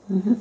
Hello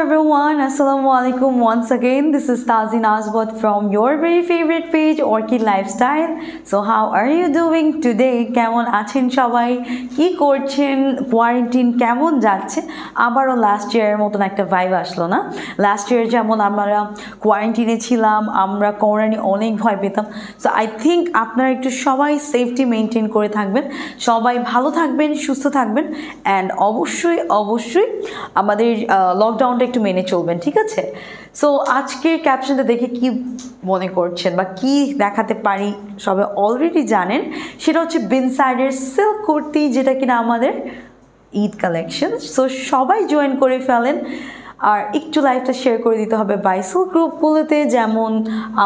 everyone, Assalamu alaikum once again. This is Tazi Nazbot from your very favorite page Orchid Lifestyle. So how are you doing today? কেমন আছেন সবাই? কি করছেন? Quarantine কেমন যাচ্ছে? আবারও লাস্ট ইয়ারের মতন একটা ভাইব আসলো না? লাস্ট ইয়ার যেমন আমরা কোয়ারেন্টাইনে ছিলাম, আমরা করোনায় অনেক ভয় পেতাম। সো আই থিঙ্ক আপনারা একটু সবাই সেফটি মেনটেন করে থাকবেন, সবাই ভালো থাকবেন, সুস্থ থাকবেন অ্যান্ড অবশ্যই আমাদের লকডাউনটা একটু মেনে চলবেন, ঠিক আছে? সো আজকের ক্যাপশনটা দেখে কি মনে করছেন বা কি দেখাতে পারি সবাই অলরেডি জানেন, সেটা হচ্ছে বিনসাইডের সিল্ক কুর্তি, যেটা কিনা আমাদের ঈদ কালেকশন। সো সবাই জয়েন করে ফেলেন আর একটু লাইফটা শেয়ার করে দিতে হবে বাইসেল গ্রুপগুলোতে, যেমন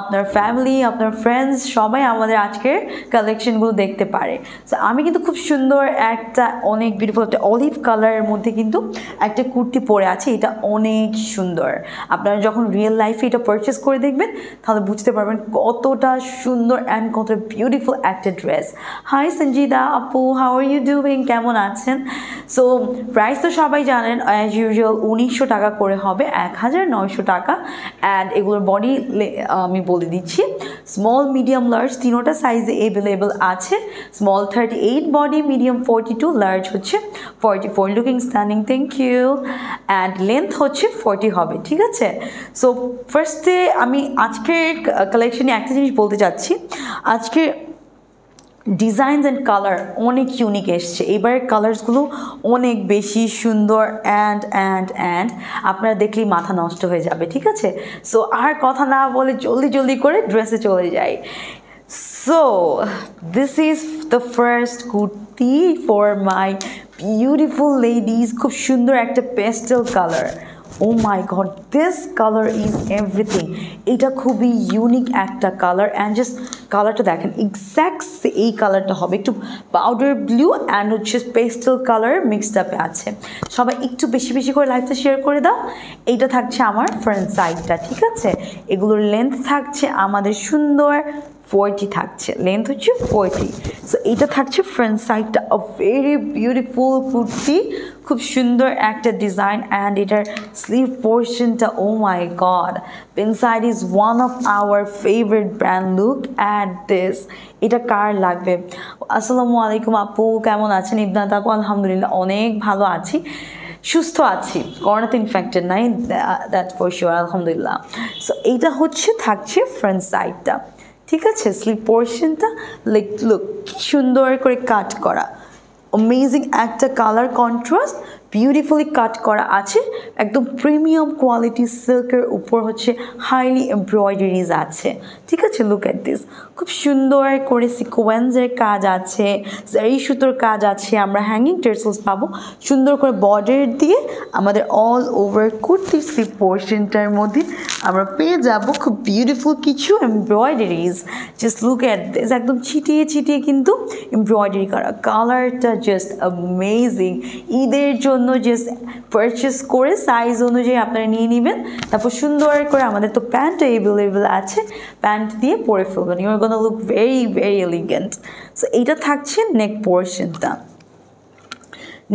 আপনার ফ্যামিলি, আপনার ফ্রেন্ডস সবাই আমাদের আজকের কালেকশনগুলো দেখতে পারে। সো আমি কিন্তু খুব সুন্দর একটা অনেক বিউটিফুল একটা অলিভ কালারের মধ্যে কিন্তু একটা কুর্তি পরে আছে, এটা অনেক সুন্দর। আপনারা যখন রিয়েল লাইফে এটা পারচেস করে দেখবেন তাহলে বুঝতে পারবেন কতটা সুন্দর অ্যান্ড কতটা বিউটিফুল একটা ড্রেস। হাই সঞ্জিদা আপু, হাউ আর ইউ ডুইং? কেমন আছেন? সো প্রাইস তো সবাই জানেন, অ্যাজ ইউজুয়াল 1900 টাকা করে হবে, 1900 টাকা। অ্যান্ড এগুলোর বডি আমি বলে দিচ্ছি, স্মল মিডিয়াম লার্জ তিনোটা সাইজে অ্যাভেলেবল আছে। স্মল 38 বডি, মিডিয়াম 42, লার্জ হচ্ছে 44। Looking stunning, thank you. And length হচ্ছে 40 হবে, ঠিক আছে? সো ফার্স্টে আমি আজকের কালেকশনে একটা জিনিস বলতে চাচ্ছি, আজকে ডিজাইনস অ্যান্ড কালার অনেক ইউনিক এসছে। এবারের কালার্সগুলো অনেক বেশি সুন্দর অ্যান্ড আপনারা দেখলেই মাথা নষ্ট হয়ে যাবে, ঠিক আছে? সো আর কথা না বলে জলদি করে ড্রেসে চলে যাই। So this is the first kurti for my beautiful ladies. খুব সুন্দর একটা pastel colour. Oh my god, this color is everything. এটা খুবই ইউনিক একটা কালার অ্যান্ড জাস্ট কালারটা দেখেন, এক্স্যাক্ট এই কালারটা হবে একটু পাউডার ব্লু অ্যান্ড হচ্ছে পেস্টেল কালার মিক্সড আপে আছে। সবাই একটু বেশি করে লাইফটা শেয়ার করে দাও। এইটা থাকছে আমার ফ্রন্ট সাইডটা, ঠিক আছে? এগুলোর লেন্থ থাকছে আমাদের সুন্দর 40 থাকছে, লেন্থ হচ্ছে 40। সো এইটা থাকছে ফ্রন্ট সাইডটা, আ ভেরি বিউটিফুল কুর্তি, খুব সুন্দর একটা ডিজাইন। অ্যান্ড এটার স্লিভ পোর্শনটা, oh my God, inside is one of our favourite brand. Look at this. এটা কার লাগবে? আসসালামু আলাইকুম আপু, কেমন আছেন? ইবনাত আপু, আলহামদুলিল্লাহ অনেক ভালো আছি, সুস্থ আছি, করোনাতে ইনফেক্টেড নাই, দ্যাট ফর শিওর, আলহামদুলিল্লাহ। সো এইটা হচ্ছে থাকছে ফ্রন্ট সাইডটা, ঠিক আছে? স্লিভ পোর্শনটা লাইক লুক কি সুন্দর করে কাট করা, অ্যামেজিং একটা কালার কন্ট্রাস্ট, বিউটিফুলি কাট করা আছে, একদম প্রিমিয়াম কোয়ালিটি সিল্কের উপর হচ্ছে হাইলি এমব্রয়ডারিজ আছে, ঠিক আছে। লুক এট দিস, খুব সুন্দর করে সিকোয়েন্সের কাজ আছে, জারি সুতোর কাজ আছে, আমরা হ্যাঙ্গিং টার্সেলস পাবো সুন্দর করে বর্ডার দিয়ে। আমাদের অল ওভার কুর্তির স্লিভ পোর্শনটার মধ্যে আমরা পেয়ে যাব খুব বিউটিফুল কিছু embroideries. Just look at this, একদম ছিটিয়ে ছিটিয়ে কিন্তু এমব্রয়ডারি করা, কালারটা জাস্ট অ্যামেজিং। ঈদের জন্য জাস্ট পারচেস করে সাইজ অনুযায়ী আপনারা নিয়ে নেবেন, তারপর সুন্দর করে আমাদের তো প্যান্ট অ্যাভেলেবেল আছে, প্যান্ট দিয়ে পরে ফেলবেন, you are gonna look very very elegant. So এইটা থাকছে নেক পোর্শনটা।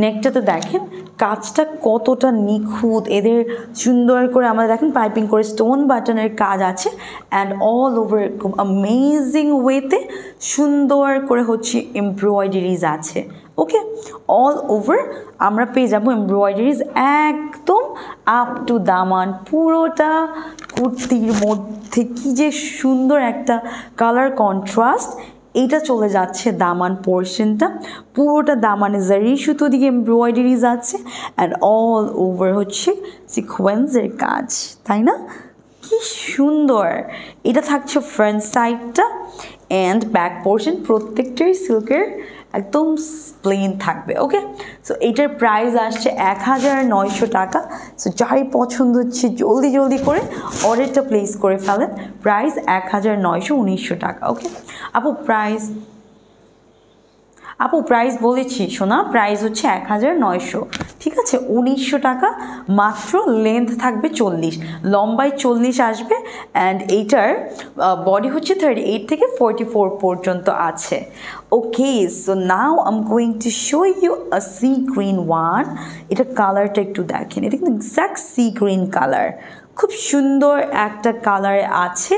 নেকটাতে দেখেন কাজটা কতটা নিখুঁত, এদের সুন্দর করে আমাদের দেখেন পাইপিং করে স্টোন বাটনের কাজ আছে, অ্যান্ড অল ওভার এরকম অ্যামেজিং ওয়েতে সুন্দর করে হচ্ছে এমব্রয়ডারিজ আছে। ওকে, অল ওভার আমরা পেয়ে যাবো এমব্রয়ডারিজ একদম আপ টু দামান। পুরোটা কুর্তির মধ্যে কি যে সুন্দর একটা কালার কন্ট্রাস্ট, এইটা চলে যাচ্ছে দামান পোর্শনটা, পুরোটা দামানে জারি সুতো দিয়ে এমব্রয়ডারিজ আছে, অ্যান্ড অল ওভার হচ্ছে সিকোয়েন্সের কাজ, তাই না? কি সুন্দর। এটা থাকছে ফ্রন্ট সাইডটা, অ্যান্ড ব্যাক পোর্শন প্রত্যেকটাই সিল্কের একদম প্লেন থাকবে। ওকে, সো এইটার প্রাইস আসছে 1900 টাকা। সো যারই পছন্দ হচ্ছে জলদি জলদি করে অর্ডারটা প্লেস করে ফেলেন। প্রাইস 1900 টাকা। ওকে আপু প্রাইস বলেছি শোনা, প্রাইস হচ্ছে 1900, ঠিক আছে, 1900 টাকা মাত্র। লেন্থ থাকবে 40, লম্বায় 40 আসবে, অ্যান্ড এইটার বডি হচ্ছে 38 থেকে 44 পর্যন্ত আছে। Okay, so now I am going to show you a sea green one. এটা কালারটা একটু দেখেন, এটা কিন্তু এক্স্যাক্ট সি গ্রিন কালার, খুব সুন্দর একটা কালার আছে।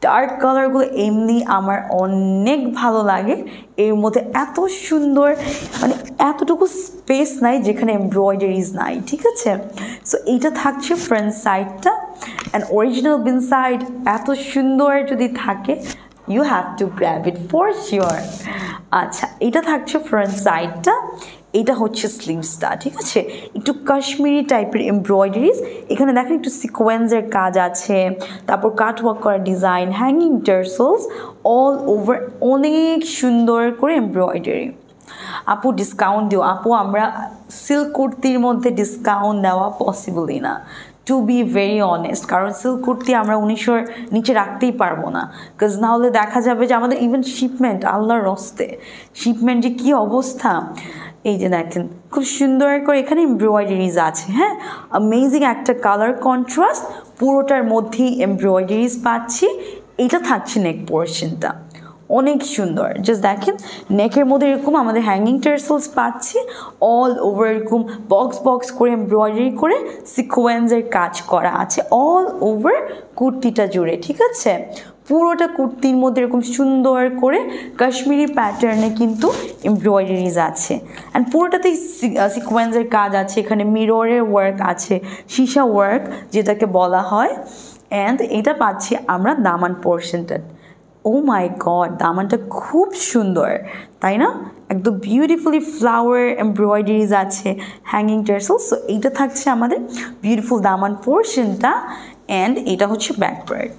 ডার্ক কালারগুলো এমনি আমার অনেক ভালো লাগে, এর মধ্যে এত সুন্দর, মানে এতটুকু স্পেস নাই যেখানে এমব্রয়ডারিজ নাই, ঠিক আছে। সো এইটা থাকছে ফ্রন্ট সাইডটা, অ্যান্ড অরিজিনাল বিন সাইড এত সুন্দর যদি থাকে, you have to grab it for sure. আচ্ছা, এটা থাকছে ফ্রন্ট সাইডটা, এটা হচ্ছে স্লিভসটা, ঠিক আছে। একটু কাশ্মীরি টাইপের এমব্রয়ডারিজ, এখানে দেখেন একটু সিকোয়েন্সের কাজ আছে, তারপর কাটওয়ার্ক করা design, hanging tassels all over, অনেক সুন্দর করে এমব্রয়ডারি। আপু ডিসকাউন্ট দিও। আপু আমরা সিল্ক কুর্তির মধ্যে ডিসকাউন্ট দেওয়া পসিবলই না, টু বি ভেরি অনেস্ট, কারণ সিল্ক কুর্তি আমরা 1900-র নিচে রাখতেই পারবো না, বিকজ না হলে দেখা যাবে যে আমাদের ইভেন শিপমেন্ট, আল্লাহর রস্তে শিপমেন্ট যে কী অবস্থা। এই যে দেখেন খুব সুন্দর করে এখানে এমব্রয়ডারিজ আছে, হ্যাঁ, অ্যামেজিং একটা কালার কন্ট্রাস্ট, পুরোটার মধ্যেই এমব্রয়ডারিজ পাচ্ছি। এটা থাকছে নেক পোর্শনটা, অনেক সুন্দর। জাস্ট দেখেন নেকের মধ্যে এরকম আমাদের হ্যাঙ্গিং টার্সেলস পাচ্ছি, অল ওভার এরকম বক্স বক্স করে এমব্রয়ডারি করে সিকোয়েন্সের কাজ করা আছে অল ওভার কুর্তিটা জুড়ে, ঠিক আছে। পুরোটা কুর্তির মধ্যে এরকম সুন্দর করে কাশ্মীরি প্যাটার্নে কিন্তু এমব্রয়ডারিজ আছে, অ্যান্ড পুরোটাতেই সিকোয়েন্সের কাজ আছে, এখানে মিররের ওয়ার্ক আছে, সীসা ওয়ার্ক যেটাকে বলা হয়, অ্যান্ড এটা পাচ্ছি আমরা দামান পোর্শনটা। ও মাই গড, দামানটা খুব সুন্দর, তাই না? একদম বিউটিফুলি ফ্লাওয়ার এমব্রয়ডারিজ আছে, হ্যাঙ্গিং টার্সেলস। সো এইটা থাকছে আমাদের বিউটিফুল দামান পোর্শনটা, অ্যান্ড এটা হচ্ছে ব্যাক পার্ট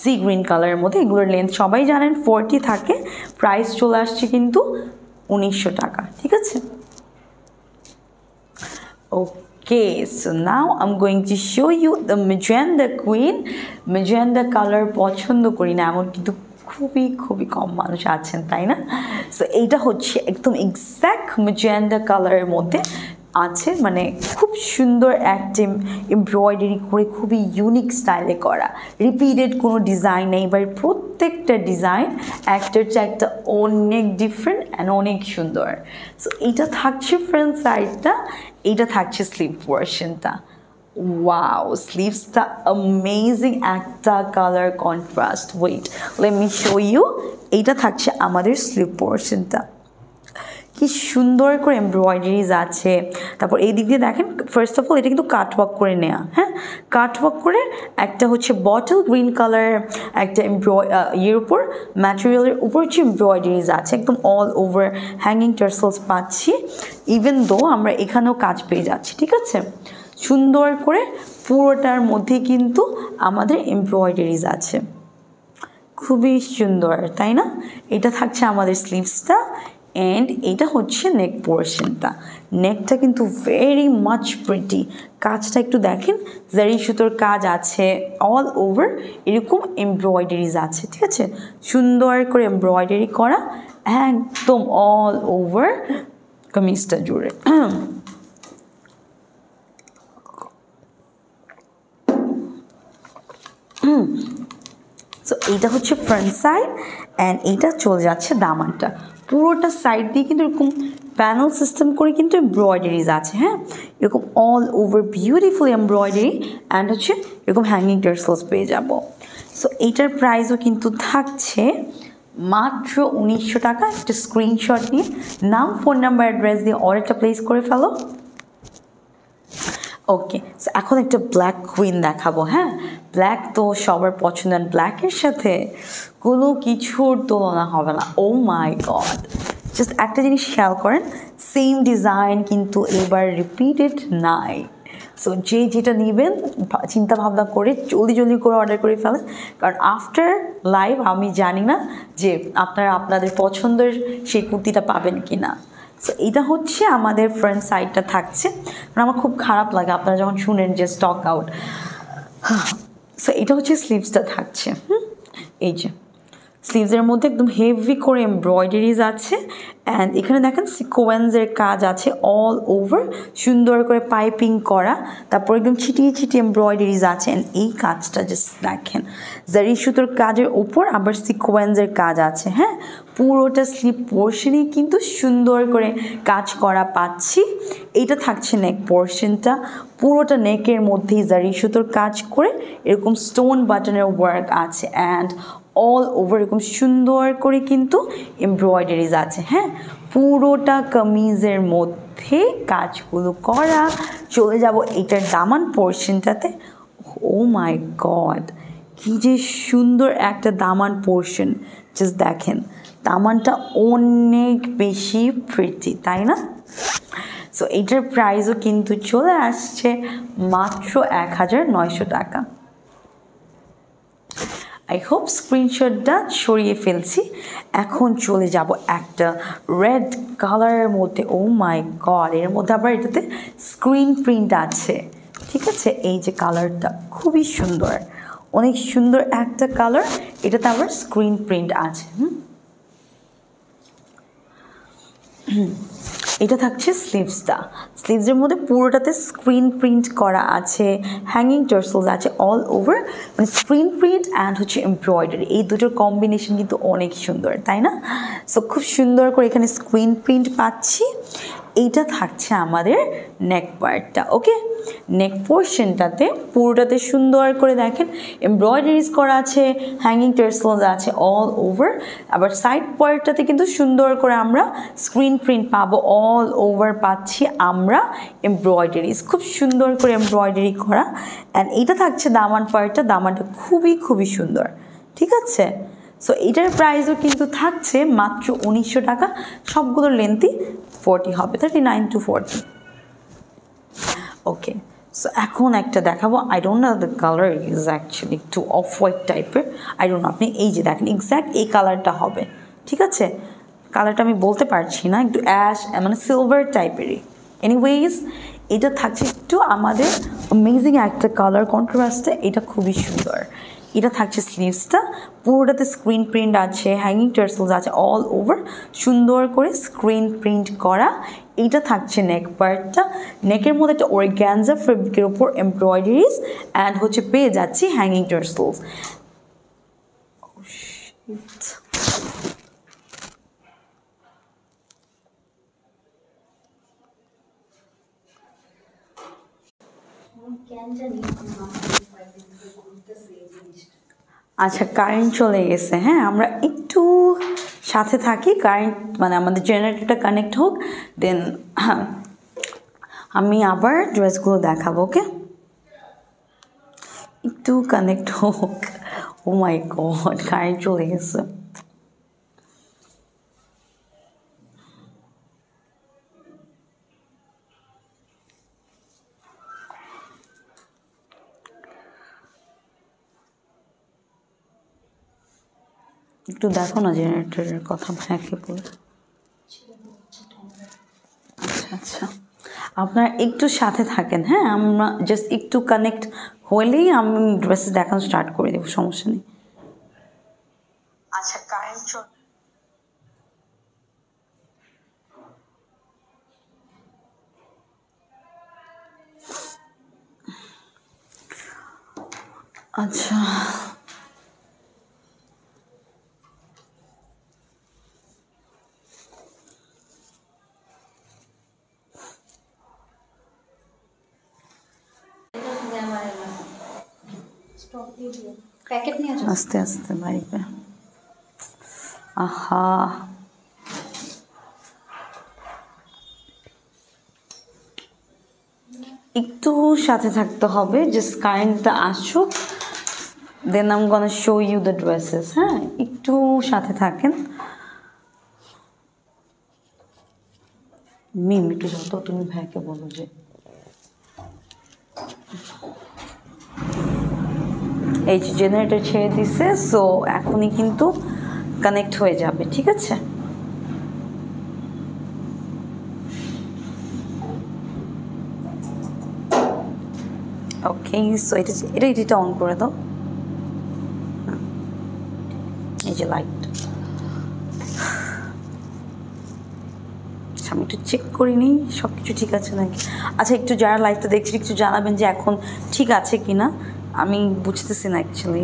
সি গ্রিন কালারের মধ্যে। এগুলোর লেন্থ সবাই জানেন 40 থাকে, প্রাইস চলে আসছে কিন্তু 1900 টাকা, ঠিক আছে। Okay, so now I'm going to show you the magenta queen. Magenta color পছন্দ করি না এমন কিন্তু খুবই খুবই কম মানুষ আছেন, তাই না? সো এইটা হচ্ছে একদম এক্স্যাক্ট ম্যাজেন্টা কালারের মধ্যে আছে, মানে খুব সুন্দর একটা এমব্রয়ডারি করে খুবই ইউনিক স্টাইলে করা, রিপিটেড কোনো ডিজাইন নেই, এবার প্রত্যেকটা ডিজাইন একটার চেয়ে একটা অনেক ডিফারেন্ট অ্যান্ড অনেক সুন্দর। সো এইটা থাকছে ফ্রন্ট সাইডটা, এইটা থাকছে স্লিভ পোর্শনটা। ওয়াও, স্লিভসটা অ্যামেজিং একটা colour contrast. Wait, let me show you. এইটা থাকছে আমাদের স্লিভ পোর্শনটা। কি সুন্দর করে এমব্রয়ডারিজ আছে। তারপর এই দিক দিয়ে দেখেন, ফার্স্ট অফ অল এটা কিন্তু কাটওয়ার্ক করে নেওয়া, হ্যাঁ, কাটওয়ার্ক করে একটা হচ্ছে বটল গ্রিন কালার একটা এর উপর ম্যাটেরিয়ালের উপর হচ্ছে এমব্রয়ডারিজ আছে, একদম অল ওভার হ্যাঙ্গিং টার্সেলস পাচ্ছি। ইভেন দো আমরা এখানেও কাজ পেয়ে যাচ্ছি, ঠিক আছে, সুন্দর করে পুরোটার মধ্যে কিন্তু আমাদের এমব্রয়ডারিজ আছে, খুবই সুন্দর, তাই না? এটা থাকছে আমাদের স্লিভসটা, অ্যান্ড এটা হচ্ছে নেক পোর্শনটা। নেকটা কিন্তু ভেরি মাচ প্রিটি, কাজটা একটু দেখেন, জারি সুতোর কাজ আছে অল ওভার, এরকম এমব্রয়ডারিজ আছে, ঠিক আছে, সুন্দর করে এমব্রয়ডারি করা একদম অল ওভার কামিজটা জুড়ে। সো এইটা হচ্ছে ফ্রন্ট সাইড, অ্যান্ড এইটা চলে যাচ্ছে দামানটা। পুরোটা সাইড দিয়ে কিন্তু এরকম প্যানেল সিস্টেম করে কিন্তু এমব্রয়ডারিজ আছে, হ্যাঁ, এরকম all over beautiful embroidery, and হচ্ছে এরকম হ্যাঙ্গিং টার্সেলস পেয়ে যাব। সো এইটার প্রাইসও কিন্তু থাকছে মাত্র 1900 টাকা। একটা স্ক্রিনশট নিয়ে নাম, ফোন নাম্বার, অ্যাড্রেস দিয়ে অর্ডারটা প্লেস করে ফেলো। ওকে, সো এখন একটা ব্ল্যাক কুইন দেখাবো, হ্যাঁ, ব্ল্যাক তো সবার পছন্দ, ব্ল্যাকের সাথে কোনো কিছুর তুলনা হবে না। ও মাই গড, জাস্ট একটা জিনিস খেয়াল করেন, সেম ডিজাইন কিন্তু এবার রিপিটেড নাই। সো যে যেটা নেবেন চিন্তা ভাবনা করে জলদি জলদি করে অর্ডার করে ফেলেন, কারণ আফটার লাইভ আমি জানি না যে আপনারা আপনাদের পছন্দের সেই কুর্তিটা পাবেন কি না। সো এটা হচ্ছে আমাদের ফ্রন্ট সাইডটা থাকছে, কারণ আমার খুব খারাপ লাগে আপনারা যখন শুনেন যে স্টক আউট। সো এটা হচ্ছে স্লিভসটা থাকছে, এই যে স্লিভসের মধ্যে একদম হেভি করে এমব্রয়ডারিজ আছে, অ্যান্ড এখানে দেখেন সিকোয়েন্সের কাজ আছে অল ওভার, সুন্দর করে পাইপিং করা, তারপর একদম ছিটিয়ে ছিটিয়ে এমব্রয়ডারিজ আছে। অ্যান্ড এই কাজটা জাস্ট দেখেন, জারি সুতোর কাজের উপর আবার সিকোয়েন্সের কাজ আছে, হ্যাঁ, পুরোটা স্লিভ পোর্শনে কিন্তু সুন্দর করে কাজ করা পাচ্ছি। এইটা থাকছে নেক পোর্শনটা, পুরোটা নেকের মধ্যেই জারি সুতোর কাজ করে এরকম স্টোন বাটনের ওয়ার্ক আছে, অ্যান্ড অল ওভার এরকম সুন্দর করে কিন্তু এমব্রয়ডারিজ আছে, হ্যাঁ, পুরোটা কামিজের মধ্যে কাজগুলো করা। চলে যাব এটার দামান পোর্শনটাতে। ও মাই গড, কি যে সুন্দর একটা দামান পোর্শন, জাস্ট দেখেন, দামানটা অনেক বেশি প্রিটি, তাই না? সো এইটার প্রাইসও কিন্তু চলে আসছে মাত্র 1900 টাকা। আই হোপ স্ক্রিনশটটা সরিয়ে ফেলছি। এখন চলে যাব একটা রেড কালারের মধ্যে। ও মাই গড, এর মধ্যে আবার এটাতে স্ক্রিন প্রিন্ট আছে, ঠিক আছে, এই যে কালারটা খুবই সুন্দর, অনেক সুন্দর একটা কালার, এটাতে আবার স্ক্রিন প্রিন্ট আছে। এটা থাকছে স্লিভসটা, স্লিভসের মধ্যে পুরোটাতে স্ক্রিন প্রিন্ট করা আছে, হ্যাঙ্গিং টার্সেলস আছে অল ওভার, মানে স্ক্রিন প্রিন্ট অ্যান্ড হচ্ছে এমব্রয়ডারি, এই দুটোর কম্বিনেশন কিন্তু অনেক সুন্দর, তাই না? সো খুব সুন্দর করে এখানে স্ক্রিন প্রিন্ট পাচ্ছি। এইটা থাকছে আমাদের নেক পার্টটা। ওকে, নেক পোর্শনটাতে পুরোটাতে সুন্দর করে দেখেন এমব্রয়ডারিজ করা আছে, হ্যাঙ্গিং টার্সেলস আছে অল ওভার, আবার সাইড পার্টটাতে কিন্তু সুন্দর করে আমরা স্ক্রিন প্রিন্ট পাবো, অল ওভার পাচ্ছি আমরা এমব্রয়ডারিজ, খুব সুন্দর করে এমব্রয়ডারি করা। অ্যান্ড এটা থাকছে দামান পার্টটা, দামানটা খুবই খুবই সুন্দর, ঠিক আছে। সো এটার প্রাইসও কিন্তু থাকছে মাত্র 1900 টাকা। সবগুলো লেন্থই 40 হবে, 39 to 40। ওকে, সো এখন একটা দেখাবো, I don't know the colour is actually একটু অফ হোয়াইট টাইপের, আই ডোন্ট নো, আপনি এই যে দেখেন এক্স্যাক্ট এই কালারটা হবে, ঠিক আছে, কালারটা আমি বলতে পারছি না, একটু অ্যাশ মানে সিলভার টাইপেরই। এনিওয়েজ, এটা থাকছে একটু আমাদের অ্যামেজিং একটা কালার কন্ট্রাস্টে, এটা খুবই সুন্দর। এটা থাকছে স্লিভসটা, পুরোটাতে স্ক্রিন প্রিন্ট আছে, হ্যাঙ্গিং টার্সেলস আছে অল ওভার, সুন্দর করে স্ক্রিন প্রিন্ট করা। এইটা থাকছে নেক পার্টটা, নেকের মধ্যে একটা অর্গানজা ফেব্রিকের উপর এমব্রয়ডারিজ, অ্যান্ড হচ্ছে পেয়ে যাচ্ছি হ্যাঙ্গিং টার্সেলস। আচ্ছা, কারেন্ট চলে গেছে, হ্যাঁ, আমরা একটু সাথে থাকি, কারেন্ট মানে আমাদের জেনারেটরটা কানেক্ট হোক, দেন আমি আবার ড্রেসগুলো দেখাবো। ওকে, একটু কানেক্ট হোক। ও মাই গড, কারেন্ট চলে গেছে। একটু দেখো না জেনারেটরের কথা ভাইয়াকে বলে। আচ্ছা আচ্ছা, আপনারা একটু সাথে থাকেন, হ্যাঁ, আমরা জাস্ট একটু কানেক্ট হলেই আমি ড্রেসেস দেখানো স্টার্ট করে দেবো, সমস্যা নেই। আচ্ছা, কারেন্ট আচ্ছা আস্তে আস্তে বাইবে। আহা, একটু সাথে থাকতে হবে, জাস্ট কারেন্টটা আসুক, then I am gonna show you the dresses. হ্যাঁ, একটু সাথে থাকেন। মিম একটু যত তুমি ভাইকে বলো যে এই যে জেনারেটর ছেড়ে দিছে, সো এখনই কিন্তু কানেক্ট হয়ে যাবে, ঠিক আছে? ওকে, সো এটা অন করে দাও। এই যে লাইট, আমি একটু চেক করি নি সব কিছু ঠিক আছে নাকি। আচ্ছা, একটু যারা লাইভটা দেখছি একটু জানাবেন যে এখন ঠিক আছে কিনা, আমি বুঝতেছি না অ্যাকচুয়ালি।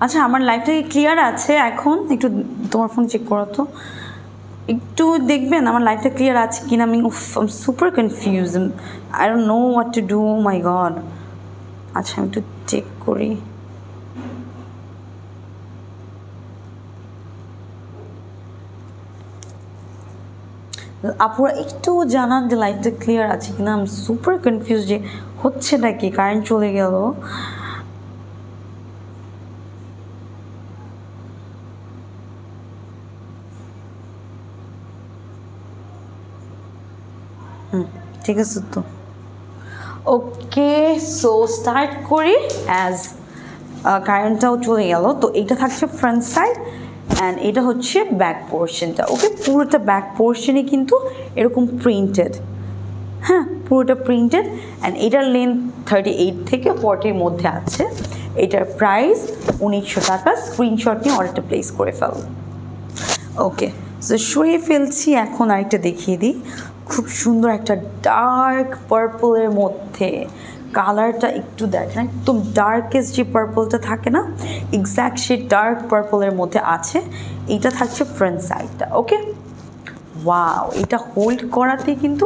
আচ্ছা, আমার লাইভটা কি ক্লিয়ার আছে এখন? একটু তোমার ফোন চেক করো তো, একটু দেখবেন আমার লাইভটা ক্লিয়ার আছে কিনা। আমি super confuse, I don't know what to do, my god. আচ্ছা, আমি একটু চেক করি। আপুরা একটু জানান যে লাইভটা ক্লিয়ার আছে কিনা। আমি সুপার কনফিউজ যে হচ্ছে নাকি, কারেন্ট চলে গেল। ঠিক আছে তো, ওকে, সো স্টার্ট করি। অ্যাজ কারেন্টটাও চলে গেল, তো এটা থাকছে ফ্রন্ট সাইড অ্যান্ড এটা হচ্ছে ব্যাক পোর্শনটা। ওকে, পুরোটা ব্যাক পোর্শনে কিন্তু এরকম প্রিন্টেড, হ্যাঁ, পুরোটা প্রিন্টেড। অ্যান্ড এটার লেন্থ 38 থেকে 40-র মধ্যে আছে। এটার প্রাইস 1900 টাকা। স্ক্রিনশট নিয়ে অর্ডারটা প্লেস করে ফেল। ওকে, সো সরিয়ে ফেলছি। এখন আরেকটা দেখিয়ে দিই, খুব সুন্দর একটা ডার্ক পার্পলের মধ্যে। কালারটা একটু দেখেন, একদম ডার্কেস্ট যে পার্পলটা থাকে না, এক্স্যাক্ট সে ডার্ক পার্পলের মধ্যে আছে। এইটা থাকছে ফ্রন্ট সাইডটা। ওকে, ওয়াও, এটা হোল্ড করাতে কিন্তু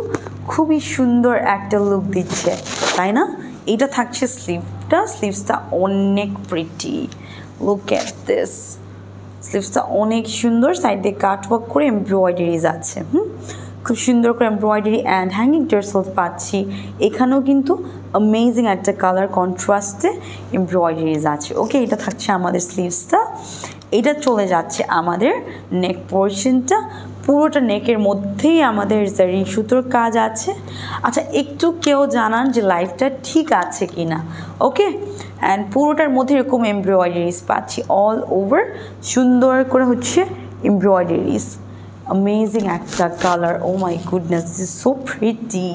খুবই সুন্দর একটা লুক দিচ্ছে, তাই না? এটা থাকছে স্লিভসটা অনেক প্রিটি, লুক এট দিস। স্লিভসটা অনেক সুন্দর, সাইডে কাটওয়ার্ক করে এমব্রয়ডারিজ আছে। খুব সুন্দর করে এমব্রয়ডারি অ্যান্ড হ্যাঙ্গিং টার্সেলস পাচ্ছি। এখানেও কিন্তু অ্যামেজিং একটা কালার কন্ট্রাস্টে এমব্রয়ডারিজ আছে। ওকে, এটা থাকছে আমাদের স্লিভসটা। এটা চলে যাচ্ছে আমাদের নেক পোর্শনটা। পুরোটা নেকের মধ্যেই আমাদের জারি সুতোর কাজ আছে। আচ্ছা, একটু কেউ জানান যে লাইভটা ঠিক আছে কি না। ওকে, অ্যান্ড পুরোটার মধ্যে এরকম এমব্রয়ডারিজ পাচ্ছি অল ওভার, সুন্দর করে হচ্ছে এমব্রয়ডারিজ। অ্যামেজিং একটা colour, oh my goodness, this is so pretty.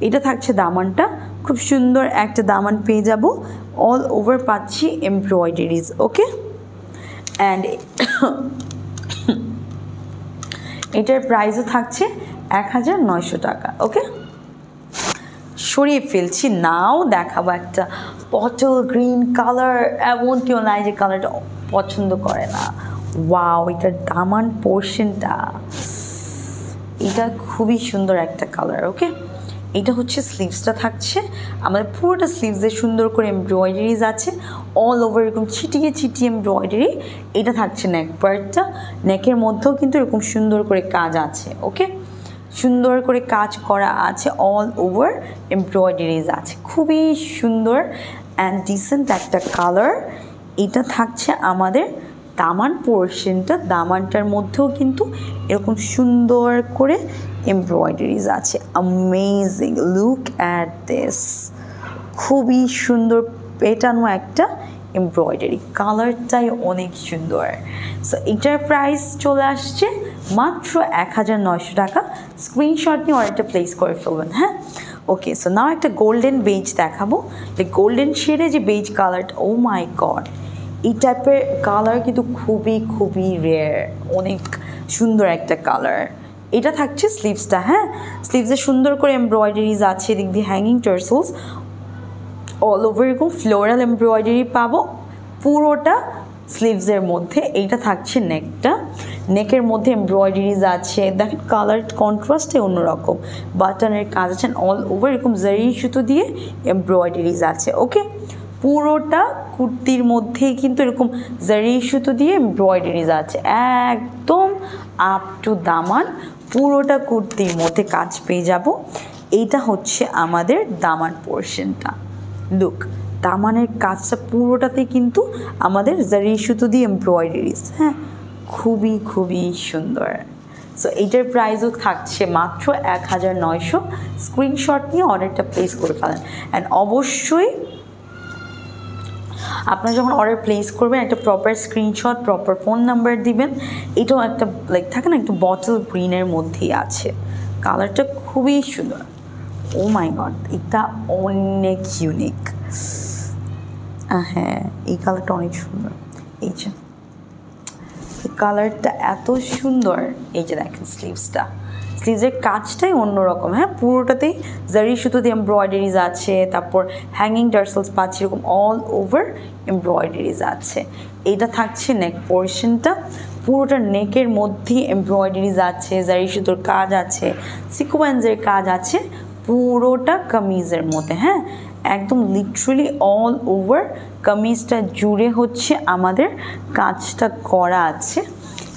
এটা থাকছে দামানটা, খুব সুন্দর একটা দামান পেয়ে যাব, অল ওভার পাচ্ছি এমব্রয়ডারিজ। ওকে, অ্যান্ড এটার প্রাইসও থাকছে 1900 টাকা। ওকে, সরিয়ে ফেলছি, নাও দেখাবো একটা বটল গ্রিন কালার। এমন কেউ নাই যে কালারটা পছন্দ করে না। ওয়াও, এটার দামান পোর্শনটা, এটা খুবই সুন্দর একটা কালার। ওকে, এটা হচ্ছে স্লিভসটা থাকছে আমাদের, পুরোটা স্লিভসে সুন্দর করে এমব্রয়ডারিজ আছে, অল ওভার এরকম ছিটিয়ে ছিটিয়ে এমব্রয়ডারি। এটা থাকছে নেক পার্টটা, নেকের মধ্যেও কিন্তু এরকম সুন্দর করে কাজ আছে। ওকে, সুন্দর করে কাজ করা আছে, অল ওভার এমব্রয়ডারিজ আছে, খুবই সুন্দর অ্যান্ড ডিসেন্ট একটা কালার। এটা থাকছে আমাদের দামান পোর্শনটা, দামানটার মধ্যেও কিন্তু এরকম সুন্দর করে এমব্রয়ডারিজ আছে। অ্যামেজিং, লুক অ্যাট দিস, খুবই সুন্দর পেটানো একটা এমব্রয়ডারি, কালারটাই অনেক সুন্দর। সো এটার প্রাইস চলে আসছে মাত্র 1900 টাকা। স্ক্রিনশট নিয়ে অর্ডারটা প্লেস করে ফেলবেন। হ্যাঁ, ওকে, সো নাও একটা গোল্ডেন বেজ দেখাবো। গোল্ডেন শেডে যে বেজ কালারটা, ও মাই গড, এই টাইপের কালার কিন্তু খুবই খুবই রেয়ার, অনেক সুন্দর একটা কালার। এটা থাকছে স্লিভসটা। হ্যাঁ, স্লিভসে সুন্দর করে এমব্রয়ডারিজ আছে, এদিক দিয়ে হ্যাঙ্গিং টার্সেলস, অল ওভার এরকম ফ্লোরাল এমব্রয়ডারি পাবো পুরোটা স্লিভসের মধ্যে। এইটা থাকছে নেকটা, নেকের মধ্যে এমব্রয়ডারিজ আছে, দেখেন কালার কন্ট্রাস্টে অন্যরকম, বাটনের কাজ আছে, অল ওভার এরকম জারি সুতো দিয়ে এমব্রয়ডারিজ আছে। ওকে, পুরোটা কুর্তির মধ্যেই কিন্তু এরকম জারি সুতো দিয়ে এমব্রয়ডারিজ আছে, একদম আপ টু দামান, পুরোটা কুর্তির মধ্যে কাজ পেয়ে যাব। এইটা হচ্ছে আমাদের দামান পোর্শনটা। লুক, দামানের কাজটা পুরোটাতে কিন্তু আমাদের জারি সুতো দিয়ে এমব্রয়ডারিজ। হ্যাঁ, খুবই খুবই সুন্দর। সো এইটার প্রাইসও থাকছে মাত্র 1900। স্ক্রিনশট নিয়ে অর্ডারটা প্লেস করে ফেলেন। অ্যান্ড অবশ্যই আপনারা যখন অর্ডার প্লেস করবেন একটা proper screenshot, proper phone number দিবেন। এটাও একটা থাকে না, একটু বটল গ্রিনের মধ্যেই আছে, কালারটা খুবই সুন্দর। ও মাই গড, এটা অনেক ইউনিক। হ্যাঁ, এই কালারটা অনেক সুন্দর। এই যে এই কালারটা এত সুন্দর। এই যে দেখেন স্লিভসটা, স্লিভসের কাজটাই অন্যরকম। হ্যাঁ, পুরোটাতেই জারি সুতো দিয়ে এমব্রয়ডারিজ আছে, তারপর হ্যাঙ্গিং টার্সেলস পাচ্ছি, এরকম অল ওভার এমব্রয়ডারিজ আছে। এইটা থাকছে নেক পোর্শনটা, পুরোটা নেকের মধ্যে এমব্রয়ডারিজ আছে, জারি সুতোর কাজ আছে, সিকোয়েন্সের কাজ আছে পুরোটা কামিজের মধ্যে। হ্যাঁ, একদম লিটারালি অল ওভার কামিজটা জুড়ে হচ্ছে আমাদের কাজটা করা আছে।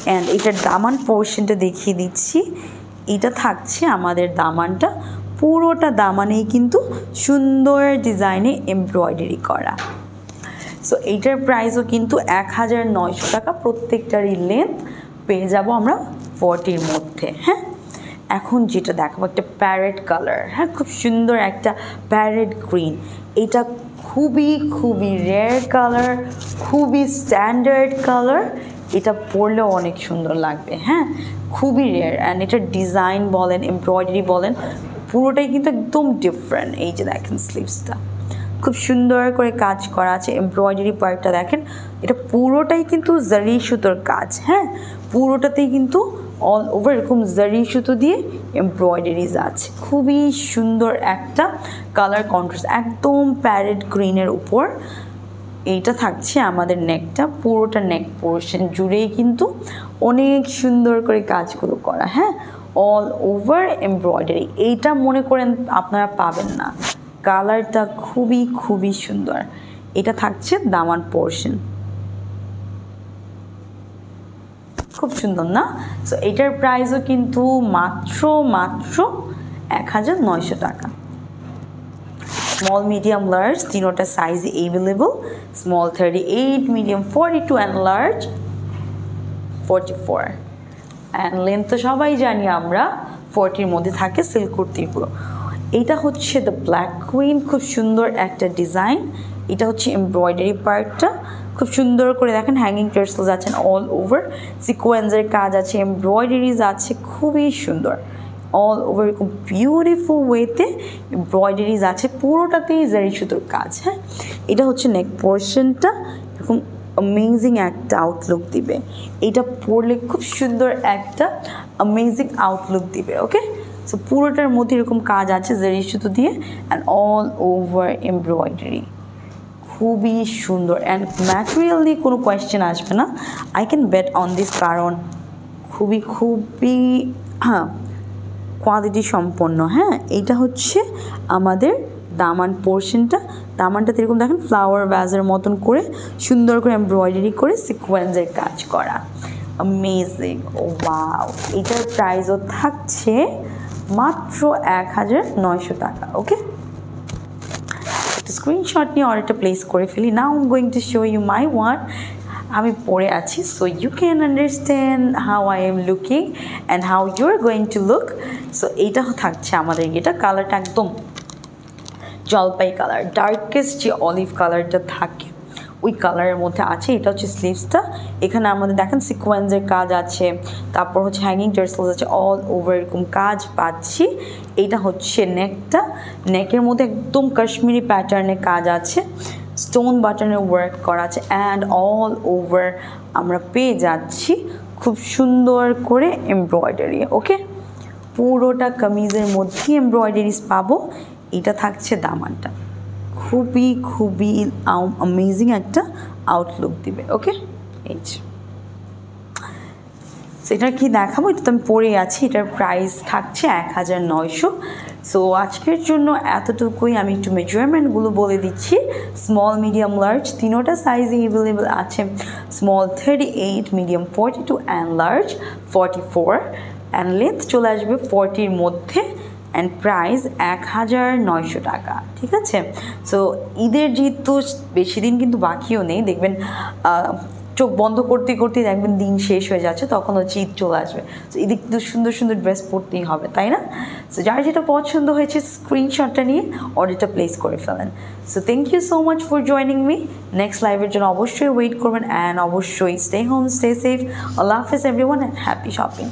অ্যান্ড এটার দামান পোর্শনটা দেখিয়ে দিচ্ছি। এটা থাকছে আমাদের দামানটা, পুরোটা দামানেই কিন্তু সুন্দর ডিজাইনে এমব্রয়ডারি করা। সো এইটার প্রাইসও কিন্তু 1900 টাকা। প্রত্যেকটারই লেন্থ পেয়ে যাব আমরা 40-র মধ্যে। হ্যাঁ, এখন যেটা দেখাবো একটা প্যারেট কালার। হ্যাঁ, খুব সুন্দর একটা প্যারেট গ্রিন। এটা খুবই খুবই রেয়ার কালার, খুবই স্ট্যান্ডার্ড কালার। এটা পরলেও অনেক সুন্দর লাগবে। হ্যাঁ, খুবই রেয়ার। অ্যান্ড এটার ডিজাইন বলেন, এমব্রয়ডারি বলেন, পুরোটাই কিন্তু একদম ডিফারেন্ট। এই যে দেখেন স্লিভসটা খুব সুন্দর করে কাজ করা আছে, এমব্রয়ডারি পার্টটা দেখেন, এটা পুরোটাই কিন্তু জারি সুতোর কাজ। হ্যাঁ, পুরোটাতেই কিন্তু অল ওভার এরকম জারি সুতো দিয়ে এমব্রয়ডারিজ আছে, খুবই সুন্দর একটা কালার কন্ট্রাস্ট, একদম প্যারেট গ্রিনের উপর। এইটা থাকছে আমাদের নেকটা, পুরোটা নেক পোর্শন জুড়েই কিন্তু অনেক সুন্দর করে কাজগুলো করা। হ্যাঁ, অল ওভার এমব্রয়ডারি। এইটা মনে করেন আপনারা পাবেন না, কালারটা খুবই খুবই সুন্দর। এটা থাকছে দামান পোর্শন, খুব সুন্দর না? সো এটার প্রাইসও কিন্তু মাত্র 1900 টাকা। স্মল, মিডিয়াম, লার্জ তিনোটা size available. Small 38, medium 42 and large 44। And length তো সবাই জানি আমরা 40-র মধ্যে থাকে সিল্ক কুর্তিগুলো। এটা হচ্ছে দ্য ব্ল্যাক কুইন, খুব সুন্দর একটা ডিজাইন। এটা হচ্ছে এমব্রয়ডারি পার্টটা, খুব সুন্দর করে দেখেন হ্যাঙ্গিং টার্সেলস আছেন, অল ওভার সিকোয়েন্সের কাজ আছে, এমব্রয়ডারিজ আছে, খুবই সুন্দর। অল ওভার এরকম বিউটিফুল ওয়েতে এমব্রয়ডারিজ আছে, পুরোটাতেই জারি সুতোর কাজ। হ্যাঁ, এটা হচ্ছে নেক পোর্শনটা, এরকম অ্যামেজিং একটা আউটলুক দিবে। এটা পরলে খুব সুন্দর একটা অ্যামেজিং আউটলুক দিবে। ওকে, সো পুরোটার মধ্যে এরকম কাজ আছে জারি সুতো দিয়ে অ্যান্ড অল ওভার এমব্রয়ডারি, খুবই সুন্দর। অ্যান্ড ম্যাটেরিয়াল নিয়ে কোনো কোয়েশ্চেন আসবে না, I can bet on this, কারণ খুবই কোয়ালিটি সম্পন্ন। হ্যাঁ, এইটা হচ্ছে আমাদের দামান পোর্শনটা। দামানটাতে এরকম দেখেন ফ্লাওয়ার ভ্যাজের মতন করে সুন্দর করে এমব্রয়ডারি করে সিকোয়েন্সের কাজ করা, অ্যামেজিং। ওয়াও, এটার প্রাইসও থাকছে মাত্র 1900 টাকা। ওকে, একটা স্ক্রিনশট নিয়ে অর্ডারটা প্লেস করে ফেলি। Now I am going to show you my one. আমি পরে আছি, so you can understand how I am looking and how you are going to look. So এইটা থাকছে আমাদের, এটা কালারটা একদম জলপাই কালার, ডার্কেস্ট যে অলিভ কালারটা থাকে ওই কালারের মধ্যে আছে। এটা হচ্ছে স্লিভসটা, এখানে আমাদের দেখেন সিকোয়েন্সের কাজ আছে, তারপর হচ্ছে হ্যাঙ্গিং টার্সেলস আছে, অল ওভার এরকম কাজ পাচ্ছি। এইটা হচ্ছে নেকটা, নেকের মধ্যে একদম কাশ্মীরি প্যাটার্নের কাজ আছে, স্টোন বাটনের ওয়ার্ক করা আছে অ্যান্ড অল ওভার আমরা পেয়ে যাচ্ছি খুব সুন্দর করে এমব্রয়ডারি। ওকে, পুরোটা কামিজের মধ্যেই এমব্রয়ডারিজ পাবো। এটা থাকছে দামানটা, খুবই অ্যামেজিং একটা আউটলুক দিবে। ওকে, এই এটার কি দেখাবো, এটা তো আমি পরে আছি। এটার প্রাইস থাকছে 1900। সো আজকের জন্য এতটুকুই। আমি একটু মেজারমেন্টগুলো বলে দিচ্ছি। স্মল, মিডিয়াম, লার্জ তিনোটা সাইজে অ্যাভেলেবেল আছে। Small 38, medium 42 and large 44, and length চলে আসবে 40-র মধ্যে, অ্যান্ড প্রাইস 1900 টাকা। ঠিক আছে, সো ঈদের যেহেতু বেশি দিন কিন্তু বাকিও নেই, দেখবেন চোখ বন্ধ করতে করতে দেখবেন দিন শেষ হয়ে যাচ্ছে, তখন হচ্ছে ঈদ চলে আসবে। সো ঈদে কিন্তু সুন্দর সুন্দর ড্রেস পরতেই হবে, তাই না? সো যার যেটা পছন্দ হয়েছে স্ক্রিনশটটা নিয়ে অর্ডারটা প্লেস করে ফেলেন। So thank you so much for joining me. Next লাইভের জন্য অবশ্যই ওয়েট করবেন অ্যান্ড অবশ্যই স্টে হোম, স্টে সেফ। আল্লাহ হাফেজ এভরিওয়ান অ্যান্ড হ্যাপি শপিং।